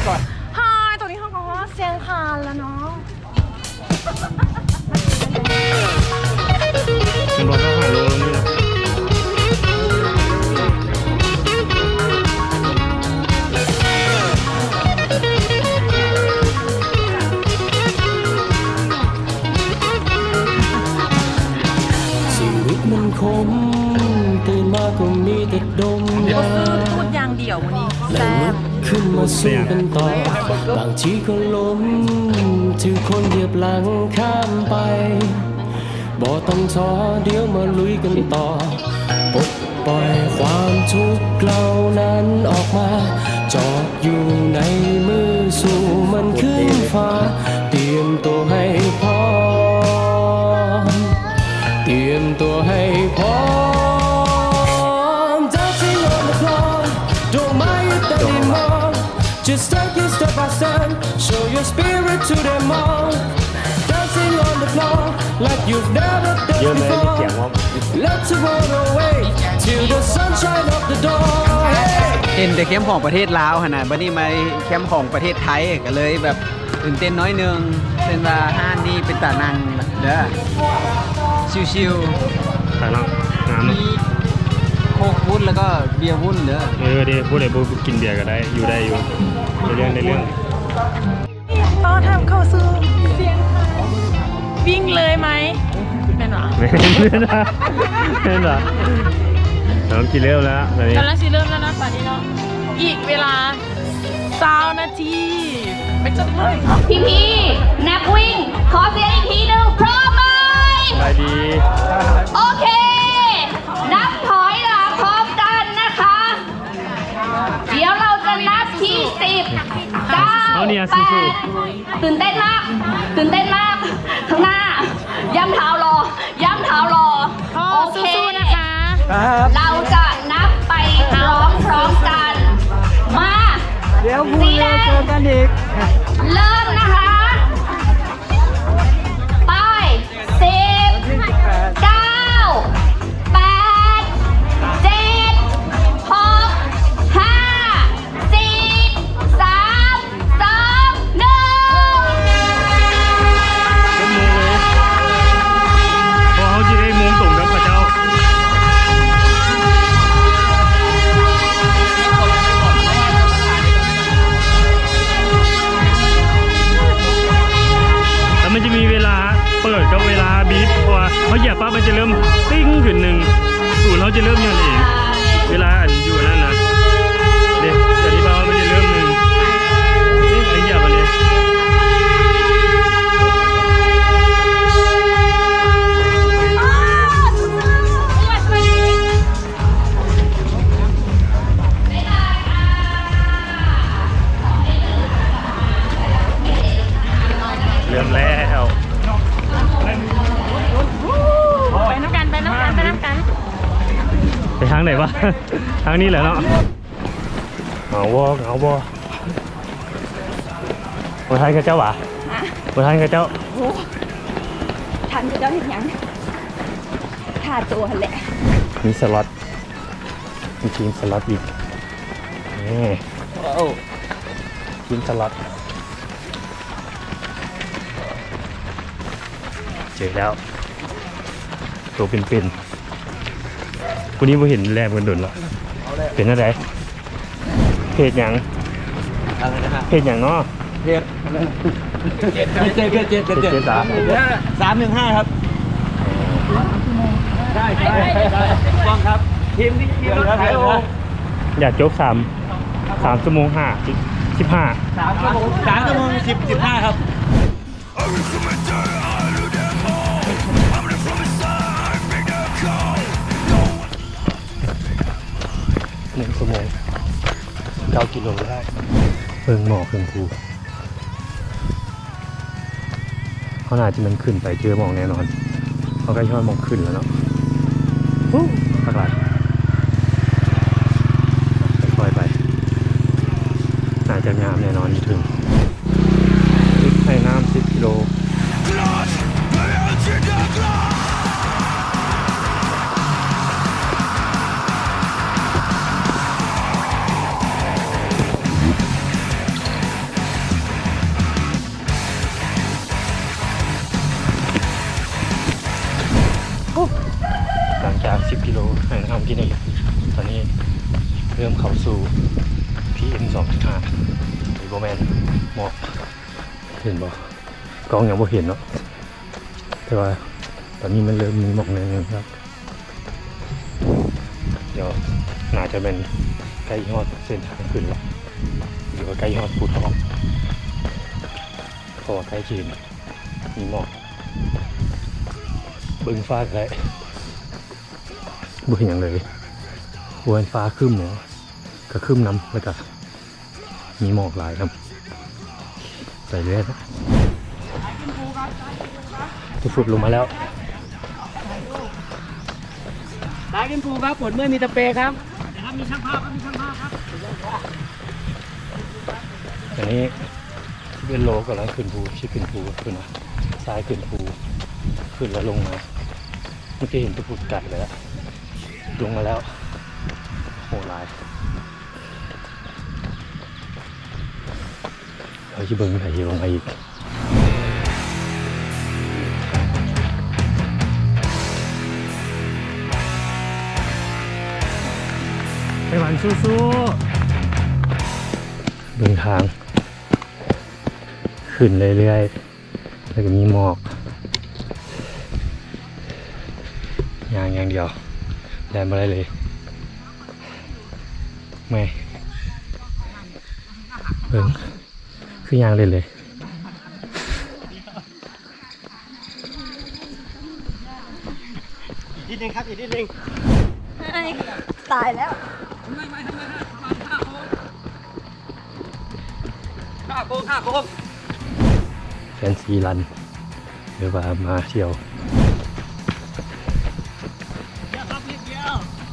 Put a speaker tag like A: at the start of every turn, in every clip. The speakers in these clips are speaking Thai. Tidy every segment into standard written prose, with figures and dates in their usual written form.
A: ก่อน
B: ฮายตรงนี้เขาบอกว่าเซียงคานแล้วเนาะ
A: เป็นรถเข้าหาโลนี่นะ
C: ชีวิตมันคมตื่นมาก็มีแต่ดมยา
B: พูดยางเดี่ยววันนี้แซ่
C: แล้วลุ
B: บ
C: กขึ้นมาสู้กันต่อบางทีก็ล้มถือคนเหยียบหลังข้ามไปบ่ต้องท้อเดี๋ยวมาลุยกันต่อปลดปล่อยความทุกข์เหล่านั้นออกมาจอดอยู่ในมือสู่มันขึ้นฟ้าเตรียมตัวให้พร้อมเตรียมตัวให้พร้อม Dancing on the floor don't mind it anymore just take it step by step show your spirit to them all dancing on the floor like you've never done before let's run away till the sunshine of the dawn
D: เห็นแต่เข้มของประเทศลาวขนาดบัดนี้มาเข้มของประเทศไทยก็เลยแบบตื่นเต้นน้อยนึงเป็นว่าห้านนี่เป็นตานังเด้อชิว
A: ถ่ายแล้วงาม
D: ๆมีโคกวุ้นแล้วก็เบียร์วุ้นเด้อ
A: เดี๋ยวพูดเลยพูดกินเบียร์ก็ได้อยู่ได้อยู่ในเรื่อง
B: ตอนทำเข้าซื้อเซียงคานวิ่งเลยไหมเป็นหรอ
A: ไม่เหรอเรากินเร็วแล้วตอนนี้
B: กำลังสิเริ่มแล้วนะป่านนี้เนาะอีกเวลา20 นาทีไปจัดเลย
E: พี่นักวิ่งขอเสียงอีกทีหนึ่งพร้อมไหม
A: ไปดี
E: โอเค นับถอยหลังพร้อมกันนะคะ เดี๋ยวเราจะนับที่10 9 8ตื่นเต้นมากตื่นเต้นมากข้างหน้าย้ำเท้ารอย้ำเท้ารอโอเคนะคะเราจะนับไปพร้อมๆกันมาสีแดงเริ่มนะคะไป10 9 8 7 6 5 4 3 2
A: เพราะเขาจะได้มุมตรงกับพระเจ้าแล้วมันจะมีเวลาเปิดกับเวลาบีบเพราะว่าเขาเหยียบปั๊บมันจะเริ่มติ้งขึ้นหนึ่งศูนย์เขาจะเริ่มยันเองเวลาอันอยู่นั่นนะเดี๋ยวจะดีบ้ามันจะเริ่มหนึ่งนี่ไอ้เหยียบอันนี้เริ่มแล้ว
B: ไปน้ำกันไปน้ำกันไปน้ำกัน
A: ไปทางไหนวะ ทางนี้แหละเนาะเอาวอมาทานกับเจ้าหวะมาทานกับเจ้า
E: ทันจะเจ้าเห็นยังขาดตัวแหละ
A: มีสล็อตมีทีมสล็อตอีกนี่ทีมสล็อตเจอแล้วตัวเป็นๆวันนี้ผมเห็นแรมกันดุนแล้วเป็นอะไรเพจหยังเพจหยังเนาะเพจ315ครับใช่ฟังครับทีมถ่ายโออย่าโจ๊ก3 ชั่วโมง15 3 ชั่วโมง15ครับ1 ชั่วโมง9 กิโลได้เพิ่งหมอกเพิ่งภูเขาน่าจะมันขึ้นไปเจอหมอกแน่นอนเขาใกล้ช่อนหมอกขึ้นแล้วเนาะพักหลายค่อยไปน่าจะงามแน่นอนถึงให้น้ำ10 กิโล น ที่หนึ่งตอนนี้เริ่มเข้าสู่ PM 2.5หรือโบแมนหมอกเห็นบ่กล้องยังบ่เห็นเนาะแต่ว่าตอนนี้มันเริ่มมีหมอกหนึงครับเดี๋ยวน่าจะเป็นใกล้ยอดเส้นทางขึ้นแล้วหรือว่าใกล้ยอดภูทอกเพราะว่าใกล้จีนมีหมอกเบิ่งฟ้าไกลบ่เห็นอย่างเลยบนฟ้าครึ้มเนาะก็ครึ้มน้ำแล้วก็มีหมอกหลายครับใส่เลือดทุกฟุตลงมาแล้ว
D: ตากินภูครับผลเมื่อมีตะเปครับ
A: อันนี้เป็นโลกำลังขึ้นภูชื่อขึ้นภูขึ้นมาซ้ายขึ้นภูขึ้นแล้วลงมาเมื่อกี้เห็นทุกฟุตไก่ไปแล้วลงมาแล้วโหหลายเราจะเบิ่งไผ่ลงมาอีกไปหวานสู้ๆเดินทางขึ้นเรื่อยๆแล้วก็มีหมอกอย่างเดียวแดนมาได้เลยไม่เบิ่งคือยางเลยอีกนิดนึงครับอีกนิดนึง
B: ตายแล้ว
A: แฟนซีรันหรือว่ามาเที่ยว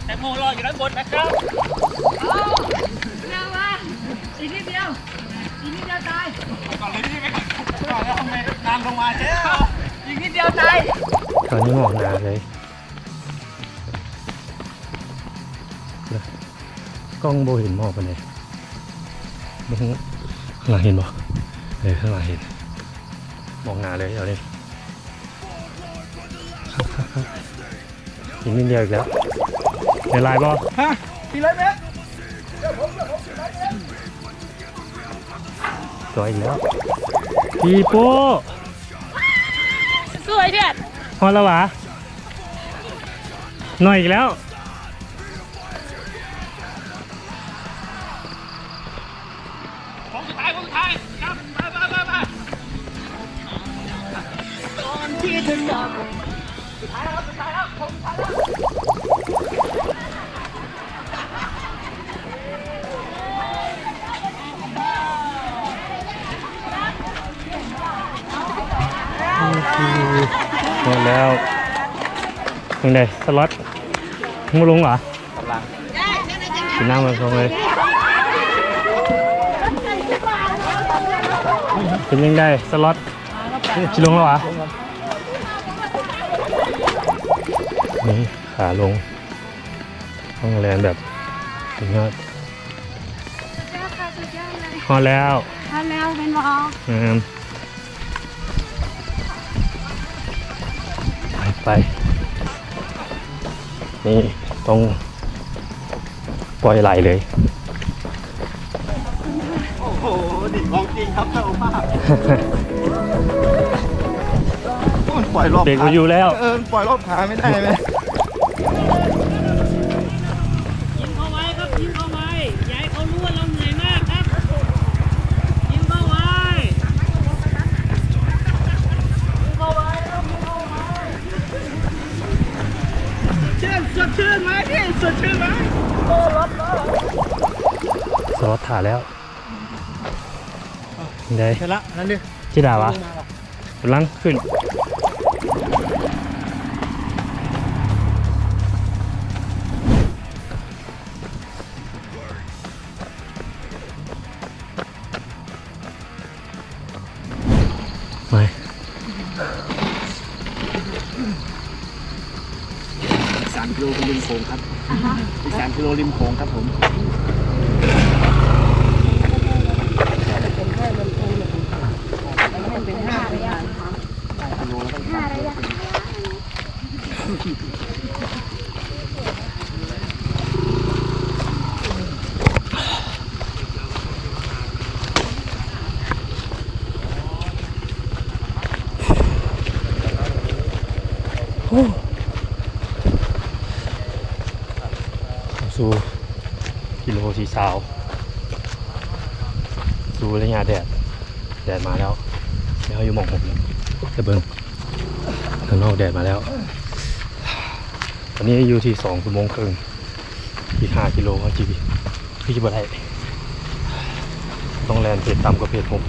A: แต่โมรออยู่ด้านบนนะครับอีกนิดเดียวตายก่อนเลยนี่ก่อนแล้วทำไมนานลงมาเจ้าอีกนิดเดียวตายตอนนี้หมอกหนาเลยกล้องโบเห็นหมอกไปเลยข้างหลังเห็นบ่ข้างหลังเห็นมองหน้าเลยเอาเลยอีกนิดเดียวอีกแล้วในลายบ่ฮะ400 เมตรตัวอีกแล้วพี่โป้
B: สวยเด็ด
A: พอแล้ววะหน่อยอีกแล้วหมดแล้วยังไงสล็อตมึงลงเหรอกินน้ำมาลงเลยเป็นยังไงสล็อตชิลงแล้วเหรอนี่ขาลงห้องแรงแบบถึงยอดพอแล้วเป็นวอไปนี่ต้องปล่อยไหลเลย
D: โอ้โหดิบของจริงครับเจ้ามากปล่อยรอบ
A: เด็กมาอยู่แล้ว
D: ปล่อยรอบขาไม่ได้ไหม
B: ยิงเข้าไว้ครับยิงเข้าไว้อย่าให้เขารู้ว่าเราเหนื่อยมากครับยิงเข้าไว้สดชื่นไหมพี่สดชื่นไหมโอ้รถ
A: สล็อตถ่าแล้วได้
D: เสร็จละนั่นดิ
A: จิดาวะกำลังขึ้นไม่
D: 3 กิโลริมโขงครับอีก3 กิโลริมโขงครับผม
A: สู่กิโลสีสาวสู่ระยะแดดมาแล้วอยู่หมองผมจะเบิ่งข้างนอกแดดมาแล้วตอนนี้อยู่ที่2 ชั่วโมงครึ่งอีก5 กิโลครับพี่บ่ได้ต้องแลนเพจต่ำกว่าเพจผม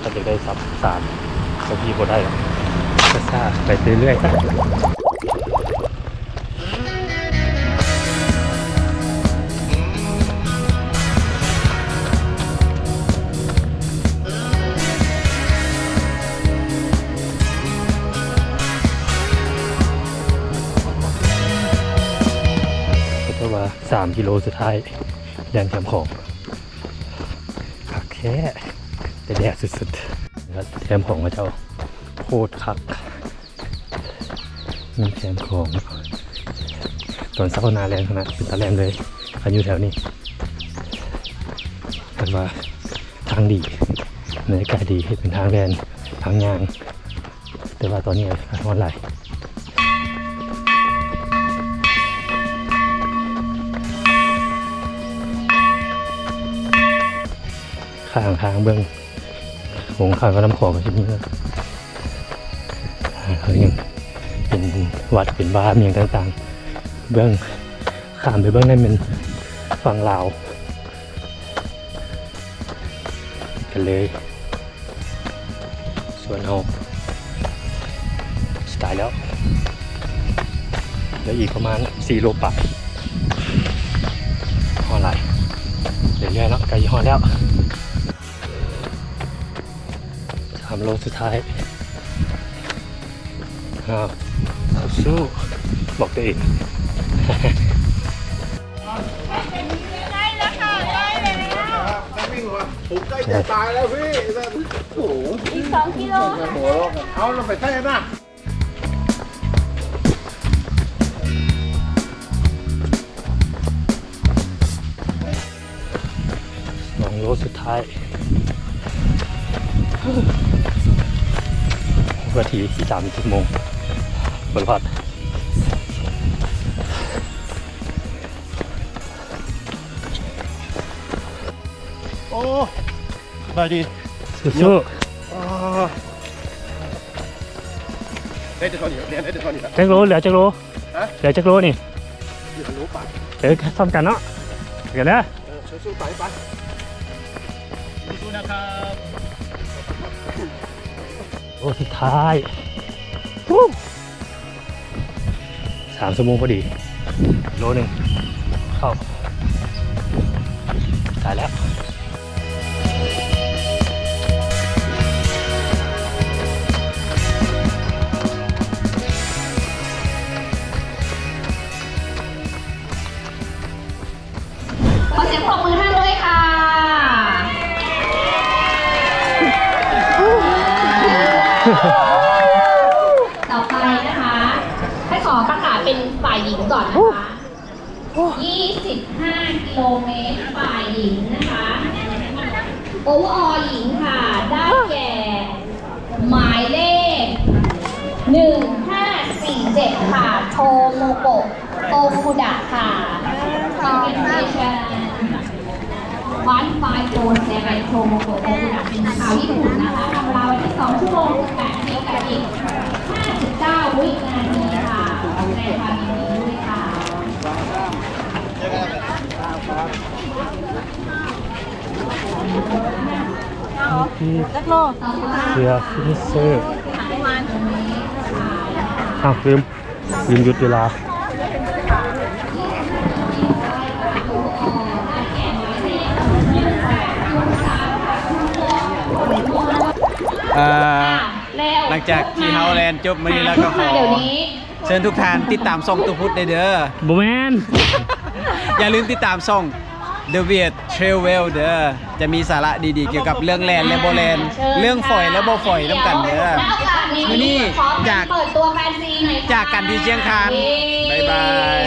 A: ถ้าจะได้3ก็พี่บ่ได้หรอกก็ซ่าไปเรื่อยๆว่า3 กิโลสุดท้ายแดนแคมป์ของคักแค่แต่แดดสุดๆแล้วแคมป์ของพระเจ้าโคตรคักมีแคมป์ของตอนเช้านาแรงขนาดเป็นตะแรงเลยอายุแถวนี้กันว่าทางดีบรรยากาศดีเป็นทางแดนทางยางแต่ว่าตอนนี้ออนไลน์ข้างทางเบื้องหงข้างก็น้ำของกับที่นี่เขายังเป็นวัดเป็นบ้านอย่างต่างๆเบื้องข้ามไปเบื้องนั้นเป็นฝั่งลาวกันเลยส่วนเอาสไตล์แล้วอีกประมาณ4 โลปะฮอลไลน์เรื่อยๆเนาะใกล้ฮอลแล้ว3 โลสุดท้ายสู้บอกตัวเอง
F: ผมใกล้จะตายแล้วพี่โอ้โหอีก2 กิโลเอาเราไปใช่ไหม
A: 2 โลสุดท้ายนาทีที่3 ชั่วโมงบนพัด
F: โอ้สบายดี
A: สู้
F: ได้จะตอนนี้ได้จะตอนนี้
A: จักโลเหลือจักโลเหลือจักโลนี่
F: เหลือโลป่ะ
A: เดี๋ยวซ่อมกันเนาะกันนะ
F: สู้ๆไปสู้ๆนะครับ
A: โลสุดท้าย3 ชั่วโมงพอดีโล 1เข้าตายแล้ว
E: ขอเสียงปรบมือท่านด้วยค่ะต่อไปนะคะให้ขอประกาศเป็นฝ่ายหญิงก่อนนะคะ25 กิโลเมตรฝ่ายหญิงนะคะโอเวอร์ออลหญิงค่ะได้แก่หมายเลข1547ค่ะโทโมโกะโตคุดะค่ะ154โทโมโกะโตคุดะเป็นชาวญี่ปุ่นนะคะทำเวลาไว้ที่2 ชั่วโมง18 นาทีกับอีก59 วินาทีค่ะในความยินดีด้วยค่ะ
B: จักโล
A: เรือฟินิชเซอร์ลืมหยุดเวลา
D: หลังจากที่เฮาแลนด์จบมานี้แล้วก็ขอเชิญทุกท่านติดตามช่องตัวพุทธได้เด้อ
A: โบแมน
D: อย่าลืมติดตามช่อง The Viet Travel เด้อจะมีสาระดีๆเกี่ยวกับเรื่องแลนและโบแลนเรื่องฝอยและโบฝอยน้ำกันเด้อมื้อนี้จากกันที่เชียงคานบ๊ายบาย